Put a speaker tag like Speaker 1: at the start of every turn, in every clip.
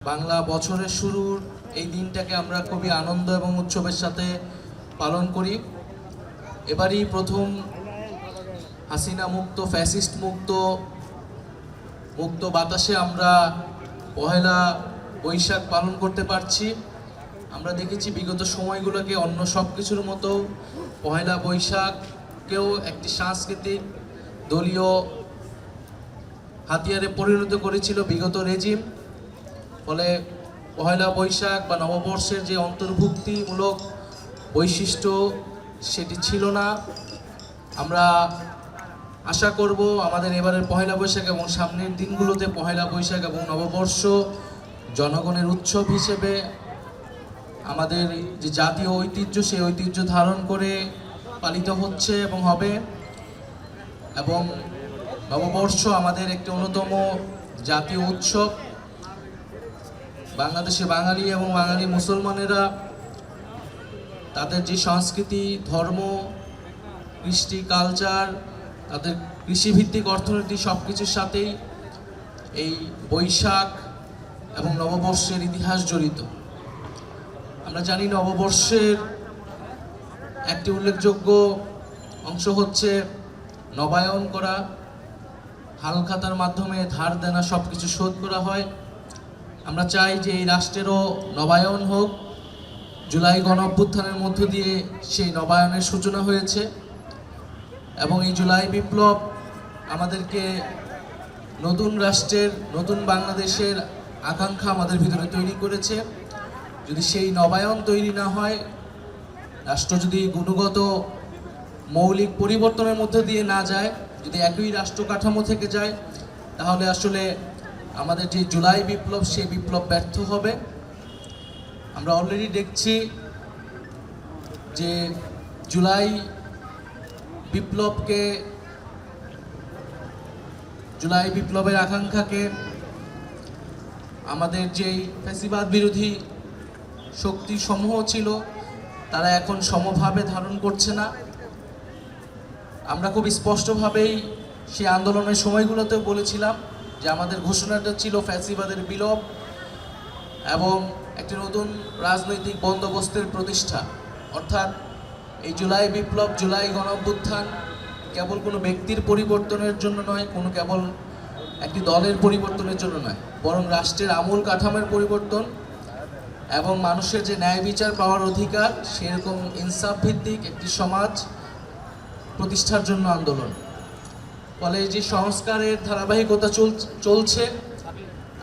Speaker 1: বাংলা বছরের শুরুর এই দিনটাকে আমরা খুবই আনন্দ এবং উৎসবের সাথে পালন করি। এবারই প্রথম হাসিনা মুক্ত, ফ্যাসিস্ট মুক্ত বাতাসে আমরা পহেলা বৈশাখ পালন করতে পারছি। আমরা দেখেছি বিগত সময়গুলোকে অন্য সব কিছুর মতো পহেলা বৈশাখকেও একটি সাংস্কৃতিক দলীয় হাতিয়ারে পরিণত করেছিল বিগত রেজিম। ফলে পহেলা বৈশাখ বা নববর্ষের যে অন্তর্ভুক্তিমূলক বৈশিষ্ট্য সেটি ছিল না। আমরা আশা করব আমাদের এবারের পহেলা বৈশাখ এবং সামনের দিনগুলোতে পহেলা বৈশাখ এবং নববর্ষ জনগণের উৎসব হিসেবে আমাদের যে জাতীয় ঐতিহ্য সেই ঐতিহ্য ধারণ করে পালিত হচ্ছে এবং হবে। এবং নববর্ষ আমাদের একটি অন্যতম জাতীয় উৎসব। বাংলাদেশে বাঙালি এবং বাঙালি মুসলমানেরা তাদের যে সংস্কৃতি, ধর্ম, কৃষ্টি, কালচার, তাদের কৃষিভিত্তিক অর্থনীতি সব কিছুর সাথেই এই বৈশাখ এবং নববর্ষের ইতিহাস জড়িত। আমরা জানি নববর্ষের একটি উল্লেখযোগ্য অংশ হচ্ছে নবায়ন করা। হালখাতার মাধ্যমে ধার দেনা সব কিছু শোধ করা হয়। আমরা চাই যে এই রাষ্ট্রেরও নবায়ন হোক। জুলাই গণঅভ্যুত্থানের মধ্য দিয়ে সেই নবায়নের সূচনা হয়েছে এবং এই জুলাই বিপ্লব আমাদেরকে নতুন রাষ্ট্রের, নতুন বাংলাদেশের আকাঙ্ক্ষা আমাদের ভিতরে তৈরি করেছে। যদি সেই নবায়ন তৈরি না হয়, রাষ্ট্র যদি গুণগত মৌলিক পরিবর্তনের মধ্যে দিয়ে না যায়, যদি একই রাষ্ট্র কাঠামো থেকে যায়, তাহলে আসলে আমাদের যে জুলাই বিপ্লব সেই বিপ্লব ব্যর্থ হবে। আমরা অলরেডি দেখছি যে জুলাই বিপ্লবের আকাঙ্ক্ষাকে আমাদের যেই ফ্যাসিবাদ বিরোধী শক্তি সমূহ ছিল তারা এখন সমভাবে ধারণ করছে না। আমরা খুব স্পষ্টভাবেই সেই আন্দোলনের সময়গুলোতেও বলেছিলাম যে আমাদের ঘোষণাটা ছিল ফ্যাসিবাদের বিলোপ এবং একটি নতুন রাজনৈতিক বন্দোবস্তের প্রতিষ্ঠা। অর্থাৎ এই জুলাই বিপ্লব, জুলাই গণঅভ্যুত্থান কেবল কোনো ব্যক্তির পরিবর্তনের জন্য নয়, কেবল একটি দলের পরিবর্তনের জন্য নয়, বরং রাষ্ট্রের আমূল কাঠামোর পরিবর্তন এবং মানুষের যে ন্যায় বিচার পাওয়ার অধিকার, সেরকম ইনসাফ ভিত্তিক একটি সমাজ প্রতিষ্ঠার জন্য আন্দোলন। ফলে যে সংস্কারের ধারাবাহিকতা চলছে,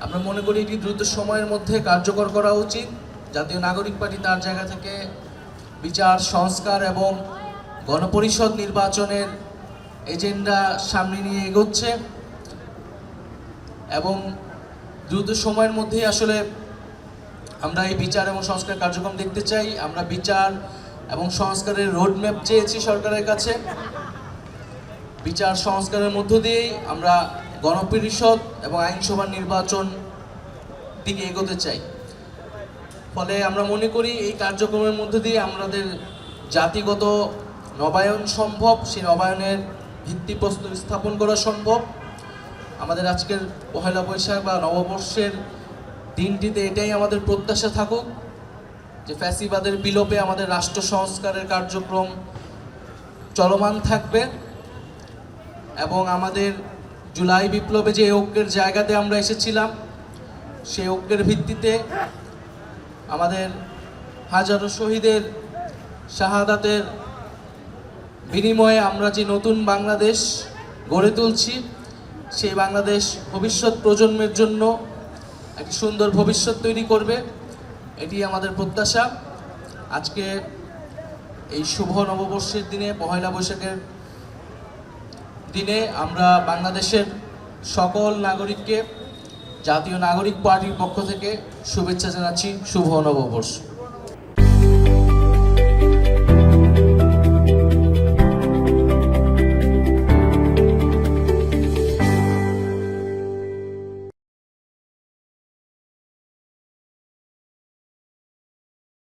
Speaker 1: আমরা মনে করি এটি দ্রুত সময়ের মধ্যে কার্যকর করা উচিত। জাতীয় নাগরিক পার্টি তার জায়গা থেকে বিচার, সংস্কার এবং গণপরিষদ নির্বাচনের এজেন্ডা সামনে নিয়ে এগোচ্ছে এবং দ্রুত সময়ের মধ্যেই আসলে আমরা এই বিচার এবং সংস্কার কার্যক্রম দেখতে চাই। আমরা বিচার এবং সংস্কারের রোডম্যাপ চেয়েছি সরকারের কাছে। বিচার সংস্কারের মধ্য দিয়েই আমরা গণপরিষদ এবং আইনসভার নির্বাচন দিকে এগোতে চাই। ফলে আমরা মনে করি এই কার্যক্রমের মধ্য দিয়ে আমাদের জাতিগত নবায়ন সম্ভব, সেই নবায়নের ভিত্তিপ্রস্তর স্থাপন করা সম্ভব। আমাদের আজকের পহেলা বৈশাখ বা নববর্ষের দিনটিতে এটাই আমাদের প্রত্যাশা থাকুক যে ফ্যাসিবাদের বিলোপে আমাদের রাষ্ট্র সংস্কারের কার্যক্রম চলমান থাকবে এবং আমাদের জুলাই বিপ্লবে যে ঐক্যের জায়গাতে আমরা এসেছিলাম সেই ঐক্যের ভিত্তিতে আমাদের হাজারো শহীদের শাহাদাতের বিনিময়ে আমরা যে নতুন বাংলাদেশ গড়ে তুলছি, সেই বাংলাদেশ ভবিষ্যৎ প্রজন্মের জন্য একটি সুন্দর ভবিষ্যৎ তৈরি করবে, এটি আমাদের প্রত্যাশা। আজকে এই শুভ নববর্ষের দিনে, পহেলা বৈশাখের দিনে আমরা বাংলাদেশের সকল নাগরিককে জাতীয় নাগরিক পার্টির পক্ষ থেকে শুভেচ্ছা জানাচ্ছি। শুভ নববর্ষ।